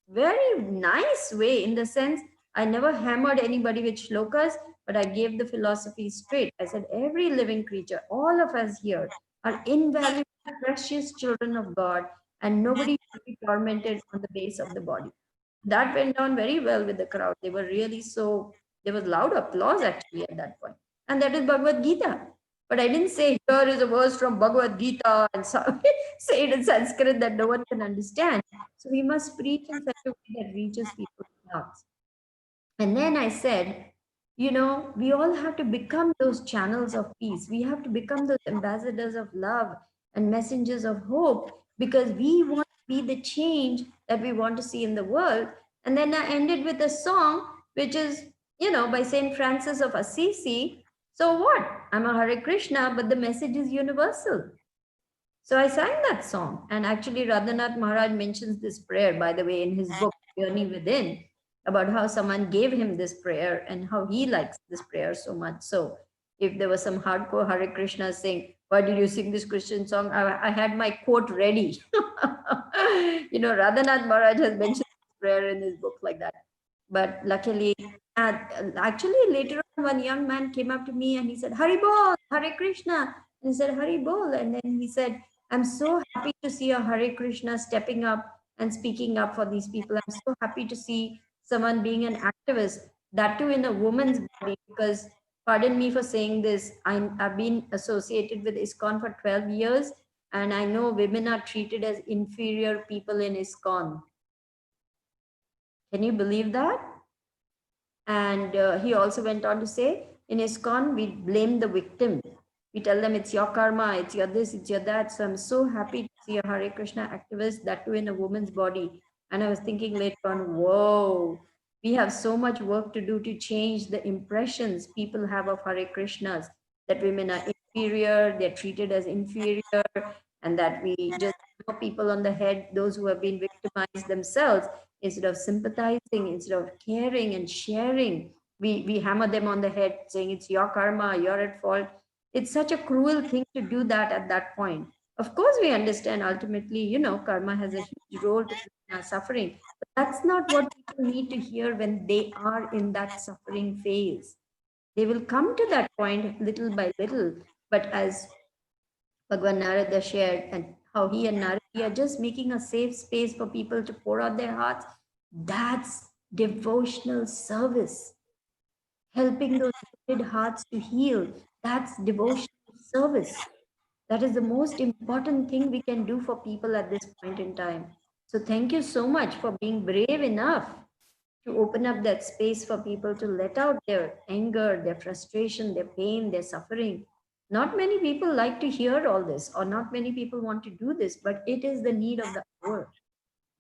very nice way, in the sense I never hammered anybody with shlokas, but I gave the philosophy straight. I said, every living creature, all of us here, are invaluable, precious children of God, and nobody should be tormented on the base of the body. That went down very well with the crowd. They were really so, there was loud applause actually at that point. And that is Bhagavad Gita. But I didn't say, here is a verse from Bhagavad Gita, and so, say it in Sanskrit that no one can understand. So we must preach in such a way that reaches people's hearts. And then I said, we all have to become those channels of peace. We have to become those ambassadors of love and messengers of hope, because we want to be the change that we want to see in the world. And then I ended with a song, which is, by Saint Francis of Assisi. So what? I'm a Hare Krishna, but the message is universal. So I sang that song. And actually, Radhanath Maharaj mentions this prayer, by the way, in his book, Journey Within, about how someone gave him this prayer and how he likes this prayer so much. So if there was some hardcore Hare Krishna saying, why did you sing this Christian song? I had my quote ready. Radhanath Maharaj has mentioned this prayer in his book like that. But luckily, actually later on, one young man came up to me and he said, Hari Bol, Hare Krishna. And he said, Hari Bol. And then he said, I'm so happy to see a Hare Krishna stepping up and speaking up for these people. I'm so happy to see someone being an activist, that too in a woman's body, because pardon me for saying this, I've been associated with ISKCON for 12 years, and I know women are treated as inferior people in ISKCON. Can you believe that? And he also went on to say, in ISKCON, we blame the victim. We tell them it's your karma, it's your this, it's your that. So I'm so happy to see a Hare Krishna activist, that too in a woman's body. And I was thinking later on, whoa, we have so much work to do to change the impressions people have of Hare Krishnas, that women are inferior, they're treated as inferior, and that we just knock people on the head, those who have been victimized themselves, instead of sympathizing, instead of caring and sharing. We hammer them on the head saying it's your karma, you're at fault. It's such a cruel thing to do that at that point. Of course, we understand ultimately, karma has a huge role to play in our suffering. But that's not what people need to hear when they are in that suffering phase. They will come to that point little by little. But as Bhagwan Narada shared, and how he and Narada are just making a safe space for people to pour out their hearts, that's devotional service. Helping those wounded hearts to heal, that's devotional service. That is the most important thing we can do for people at this point in time. So thank you so much for being brave enough to open up that space for people to let out their anger, their frustration, their pain, their suffering. Not many people like to hear all this, or not many people want to do this, but it is the need of the hour.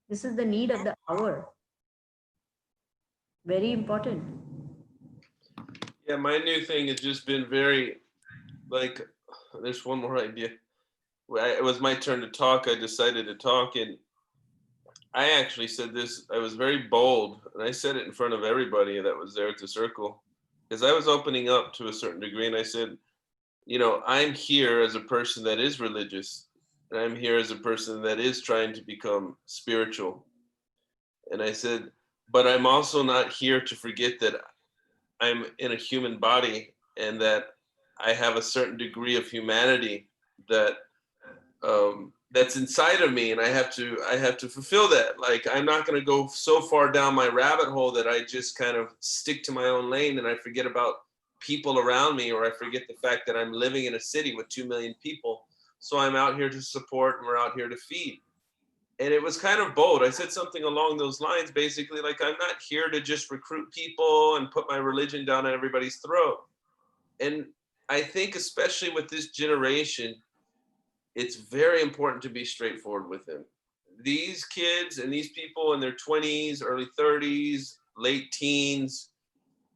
This is the need of the hour. Very important. Yeah, my new thing has just been very, like, there's one more idea. It was my turn to talk. I decided to talk, and I actually said this. I was very bold, and I said it in front of everybody that was there at the circle, because I was opening up to a certain degree, and I said, I'm here as a person that is religious, and I'm here as a person that is trying to become spiritual. And I said, but I'm also not here to forget that I'm in a human body, and that I have a certain degree of humanity that that's inside of me, and I have to fulfill that. Like, I'm not going to go so far down my rabbit hole that I just kind of stick to my own lane and I forget about people around me, or I forget the fact that I'm living in a city with 2 million people. So I'm out here to support, and we're out here to feed. And it was kind of bold. I said something along those lines, basically like, I'm not here to just recruit people and put my religion down at everybody's throat. And I think especially with this generation, it's very important to be straightforward with them. These kids and these people in their 20s, early 30s, late teens,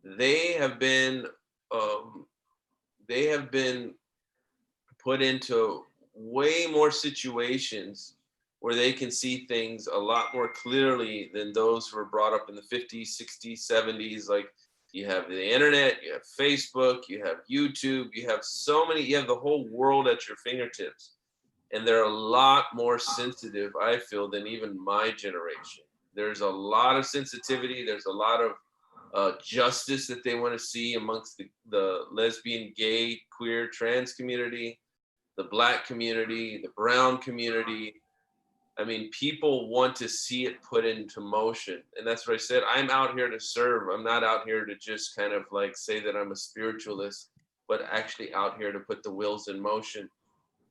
they have been put into way more situations where they can see things a lot more clearly than those who were brought up in the 50s, 60s, 70s. Like you have the internet, you have Facebook, you have YouTube, you have so many, you have the whole world at your fingertips. And they're a lot more sensitive, I feel, than even my generation. There's a lot of sensitivity. There's a lot of justice that they want to see amongst the lesbian, gay, queer, trans community, the Black community, the brown community. I mean, people want to see it put into motion. And that's what I said. I'm out here to serve. I'm not out here to just kind of like say that I'm a spiritualist, but actually out here to put the wheels in motion.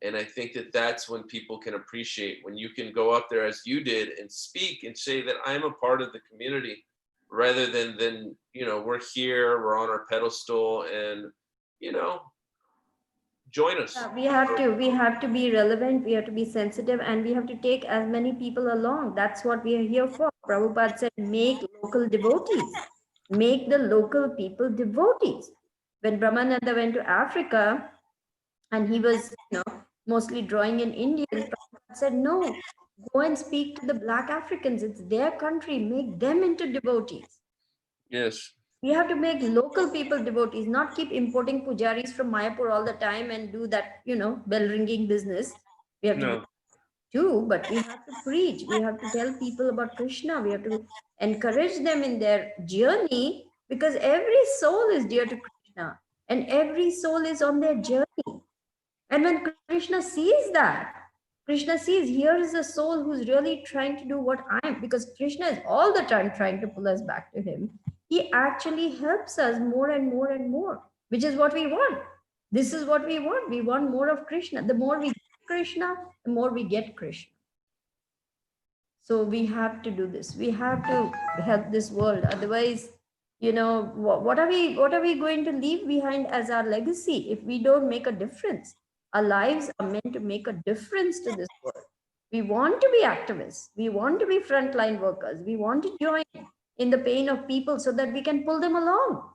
And I think that that's when people can appreciate, when you can go up there as you did and speak and say that I'm a part of the community, rather than you know, we're here, we're on our pedestal, and you know, join us. We have to be relevant, we have to be sensitive, and we have to take as many people along. That's what we are here for. Prabhupada said, make local devotees, make the local people devotees. When Brahmananda went to Africa and he was, you know, mostly drawing in Indians, Prabhupada said, no, go and speak to the Black Africans. It's their country, make them into devotees. Yes. We have to make local people devotees, not keep importing pujaris from Mayapur all the time and do that, you know, bell ringing business. We have to do, but we have to preach. We have to tell people about Krishna. We have to encourage them in their journey, because every soul is dear to Krishna and every soul is on their journey. And when Krishna sees that, Krishna sees here is a soul who's really trying to do what I am, because Krishna is all the time trying to pull us back to him. He actually helps us more and more and more, which is what we want. This is what we want. We want more of Krishna. The more we get Krishna, the more we get Krishna. So we have to do this. We have to help this world. Otherwise, you know, what are we going to leave behind as our legacy if we don't make a difference? Our lives are meant to make a difference to this world. We want to be activists. We want to be frontline workers. We want to join in the pain of people so that we can pull them along.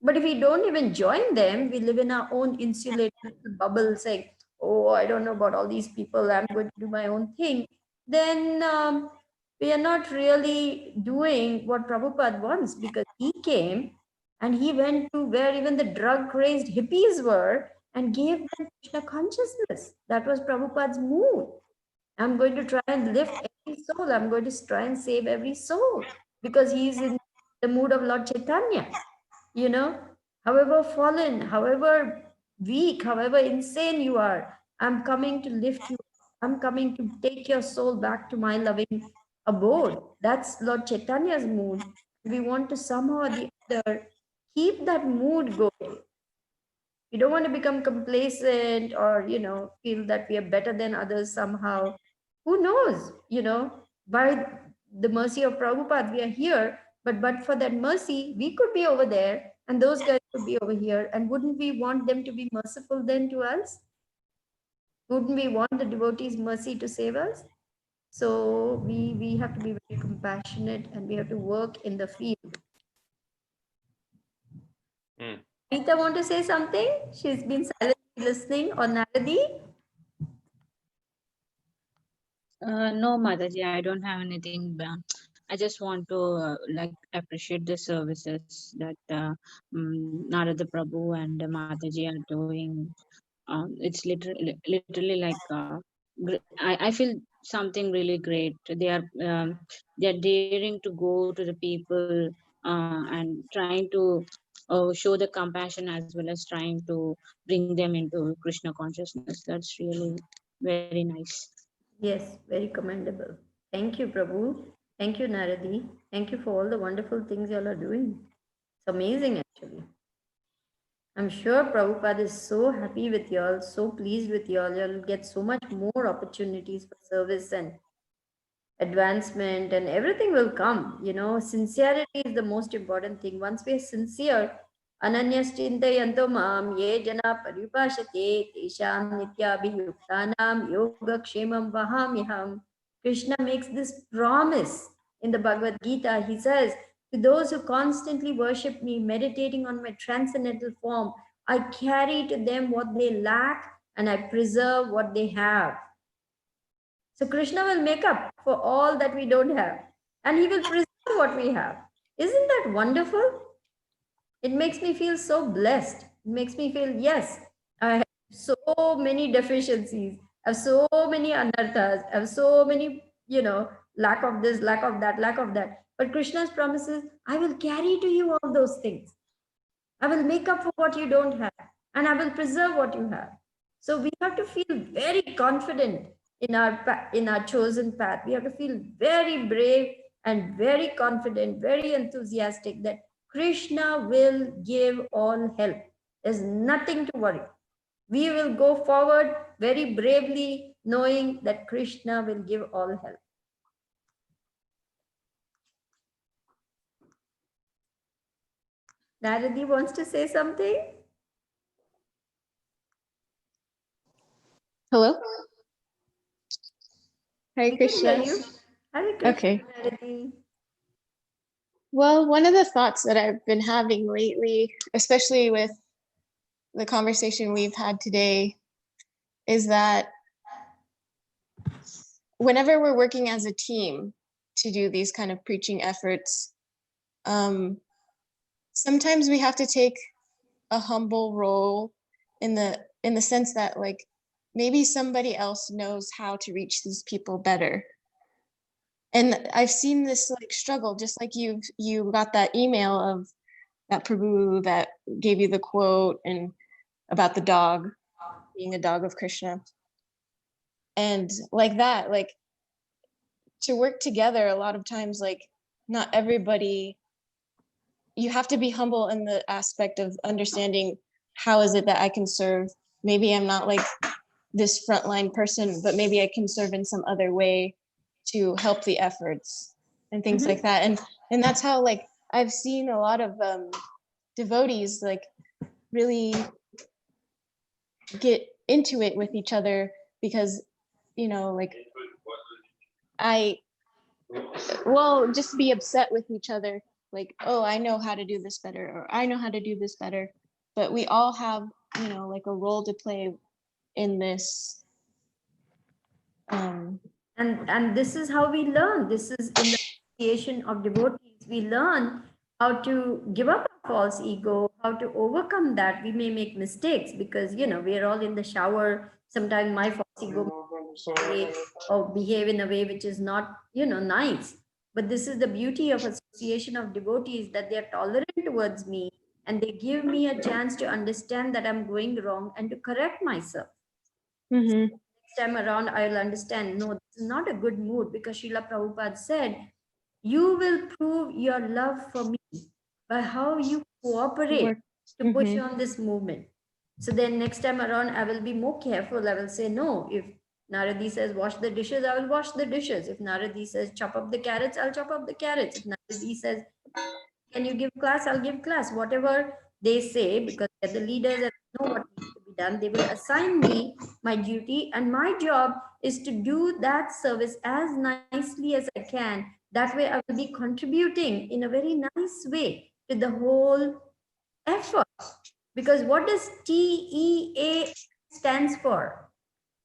But if we don't even join them, we live in our own insulated bubble saying, oh, I don't know about all these people, I'm going to do my own thing. Then we are not really doing what Prabhupada wants, because he came and he went to where even the drug crazed hippies were and gave them Krishna consciousness. That was Prabhupada's mood. I'm going to try and lift every soul. I'm going to try and save every soul, because he's in the mood of Lord Chaitanya. You know, however fallen, however weak, however insane you are, I'm coming to lift you. I'm coming to take your soul back to my loving abode. That's Lord Chaitanya's mood. We want to somehow or the other keep that mood going. We don't want to become complacent or, you know, feel that we are better than others somehow. Who knows? You know, by the mercy of Prabhupada, we are here. But for that mercy, we could be over there and those guys could be over here. And wouldn't we want them to be merciful then to us? Wouldn't we want the devotees' mercy to save us? So we have to be very compassionate and we have to work in the field. Rita want to say something? She's been silently listening. Or Naradi? No, Mataji, I don't have anything. I just want to like appreciate the services that Narada Prabhu and Mataji are doing. It's literally like I feel something really great. They are daring to go to the people and trying to show the compassion as well as trying to bring them into Krishna consciousness. That's really very nice. Yes, very commendable. Thank you, Prabhu. Thank you, Naradi. Thank you for all the wonderful things you all are doing. It's amazing, actually. I'm sure Prabhupada is so happy with y'all, so pleased with y'all. You'll get so much more opportunities for service and advancement, and everything will come. You know, sincerity is the most important thing. Once we are sincere, Ananyas Chintayanto Mam Ye Jana Paripashate Tesham Nityabhiyuktanam Yogakshemam Vahamyaham. Krishna makes this promise in the Bhagavad Gita. He says, to those who constantly worship me, meditating on my transcendental form, I carry to them what they lack and I preserve what they have. So Krishna will make up for all that we don't have, and he will preserve what we have. Isn't that wonderful? It makes me feel so blessed. It makes me feel, yes, I have so many deficiencies, I have so many anarthas, I have so many, lack of this, lack of that, lack of that. But Krishna's promises, I will carry to you all those things. I will make up for what you don't have, and I will preserve what you have. So we have to feel very confident in our chosen path. We have to feel very brave and very confident, very enthusiastic that Krishna will give all help. There's nothing to worry. We will go forward very bravely, knowing that Krishna will give all help. Naradi wants to say something. Hello? Hare We can hear Krishna. you. Hare Krishna, Okay. Naradi. Well, one of the thoughts that I've been having lately, especially with the conversation we've had today, is that whenever we're working as a team to do these kind of preaching efforts, sometimes we have to take a humble role in the sense that, like, maybe somebody else knows how to reach these people better. And I've seen this like struggle, just like you got that email of that Prabhu that gave you the quote and about the dog being a dog of Krishna. And like that, like to work together, a lot of times, like not everybody, you have to be humble in the aspect of understanding how is it that I can serve. Maybe I'm not like this frontline person, but maybe I can serve in some other way to help the efforts and things like that. And that's how, like, I've seen a lot of devotees like really get into it with each other because, like just be upset with each other, like, oh, I know how to do this better, or I know how to do this better. But we all have, like a role to play in this. And this is how we learn. This is in the association of devotees. We learn how to give up our false ego, how to overcome that. We may make mistakes because, we are all in the shower. Sometimes my false ego or behave in a way which is not, nice. But this is the beauty of association of devotees, that they are tolerant towards me and they give me a chance to understand that I'm going wrong and to correct myself. Mm-hmm. Next time around, I'll understand, no, this is not a good mood, because Srila Prabhupada said, you will prove your love for me by how you cooperate to push on this movement. So then next time around, I will be more careful. I will say, no, if Naradi says wash the dishes, I will wash the dishes. If Naradi says chop up the carrots, I'll chop up the carrots. If Naradi says, can you give class, I'll give class. Whatever they say, because they're the leaders and know what needs to be done, they will assign me my duty, and my job is to do that service as nicely as I can. That way I will be contributing in a very nice way to the whole effort. Because what does TEA stands for?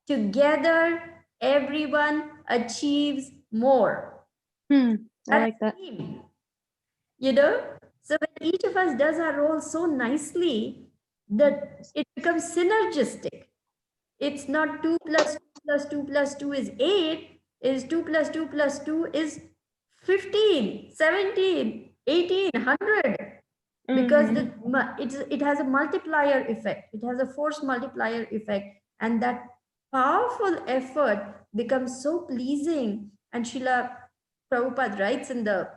Together, everyone achieves more. I like that. Team. So when each of us does our role so nicely, that it becomes synergistic. It's not 2 plus 2 plus 2 plus 2 is 8, is 2 plus 2 plus 2 is 15, 17, 18, 100. Because it has a multiplier effect. It has a force multiplier effect. And that powerful effort becomes so pleasing. And Srila Prabhupada writes in the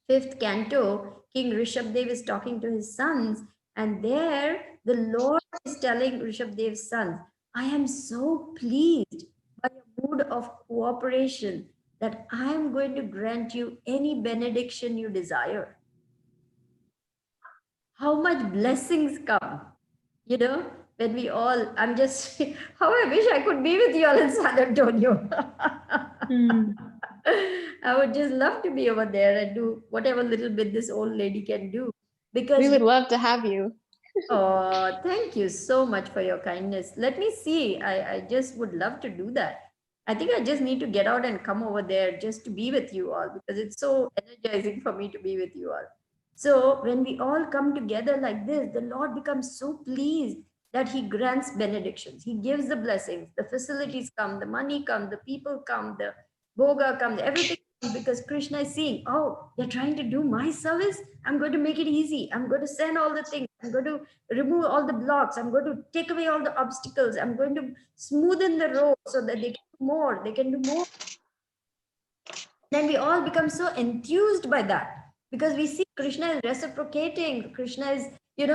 5th canto, King Rishabdev is talking to his sons, and there the Lord is telling Rishabdev's sons, I am so pleased by your mood of cooperation that I am going to grant you any benediction you desire. How much blessings come, when we all, I'm just, how I wish I could be with you all in San Antonio. I would just love to be over there and do whatever little bit this old lady can do. Because we would love to have you. Oh, thank you so much for your kindness. Let me see. I just would love to do that. I think I just need to get out and come over there just to be with you all because it's so energizing for me to be with you all. So, when we all come together like this, the Lord becomes so pleased that He grants benedictions. He gives the blessings. The facilities come, the money come, the people come, the boga comes, everything comes because Krishna is seeing, oh, they're trying to do my service. I'm going to make it easy. I'm going to send all the things. I'm going to remove all the blocks. I'm going to take away all the obstacles. I'm going to smoothen the road so that they can do more. They can do more. Then we all become so enthused by that because we see Krishna is reciprocating. Krishna is,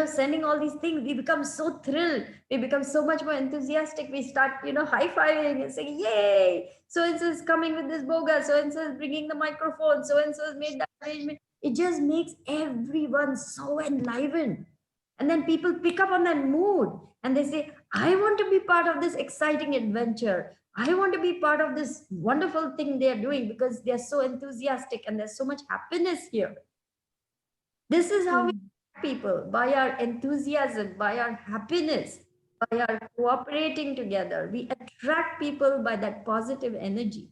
sending all these things. We become so thrilled. We become so much more enthusiastic. We start, high-fiving and saying, yay, so-and-so is coming with this boga. So-and-so is bringing the microphone. So-and-so has made that arrangement. It just makes everyone so enlivened. And then people pick up on that mood and they say, I want to be part of this exciting adventure. I want to be part of this wonderful thing they are doing because they're so enthusiastic and there's so much happiness here. This is how we attract people, by our enthusiasm, by our happiness, by our cooperating together. We attract people by that positive energy.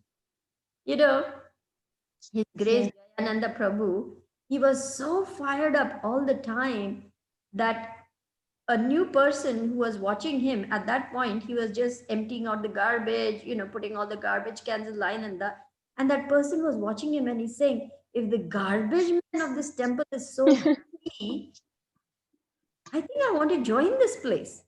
His Grace Jayananda Prabhu, he was so fired up all the time that a new person who was watching him at that point, he was just emptying out the garbage, putting all the garbage cans in line, and that person was watching him and he's saying, if the garbage man of this temple is so happy, I think I want to join this place.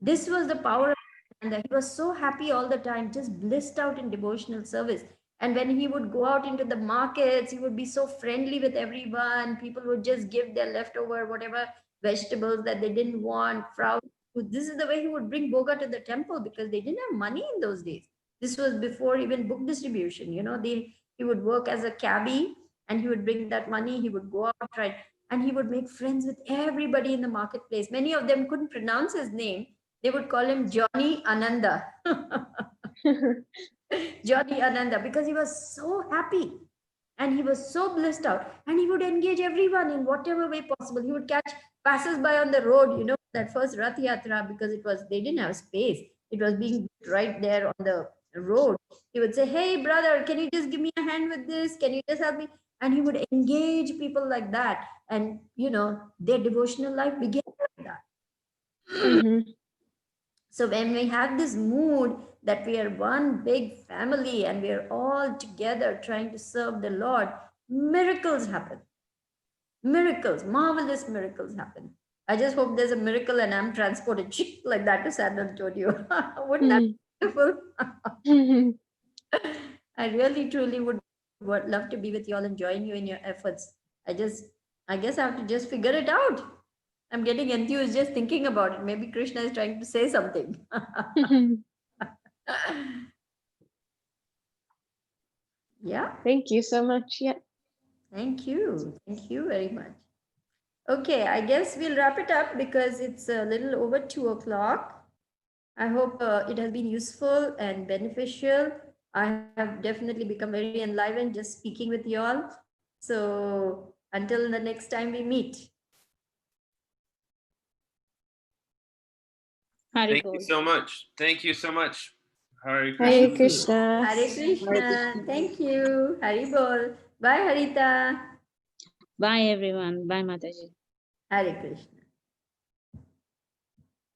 This was the power of Nanda. He was so happy all the time, just blissed out in devotional service. And when he would go out into the markets, he would be so friendly with everyone. People would just give their leftover, whatever vegetables that they didn't want, fruit. This is the way he would bring boga to the temple because they didn't have money in those days. This was before even book distribution. He would work as a cabbie and he would bring that money. He would go out, try, and he would make friends with everybody in the marketplace. Many of them couldn't pronounce his name. They would call him Johnny Ananda. Johnny Ananda, because he was so happy and he was so blissed out, and he would engage everyone in whatever way possible. He would catch passers-by on the road, that first Rath Yatra, because they didn't have space. It was being right there on the road. He would say, hey, brother, can you just give me a hand with this? Can you just help me? And he would engage people like that. And, their devotional life began like that. Mm-hmm. So when we have this mood that we are one big family and we are all together trying to serve the Lord, miracles happen. Miracles, marvelous miracles happen. I just hope there's a miracle and I'm transported like that to San Antonio. Wouldn't that be beautiful? I really, truly would love to be with you all and join you in your efforts. I guess I have to just figure it out. I'm getting enthused just thinking about it. Maybe Krishna is trying to say something. Yeah. Thank you so much. Yeah. Thank you. Thank you very much. Okay, I guess we'll wrap it up because it's a little over 2 o'clock. I hope it has been useful and beneficial. I have definitely become very enlivened just speaking with you all. So until the next time we meet. Thank you so much. Thank you so much. Hare Hare Krishna. Krishna. Hare Krishna. Thank you. Hari Bol. Bye, Harita. Bye, everyone. Bye, Mataji. Hare Krishna.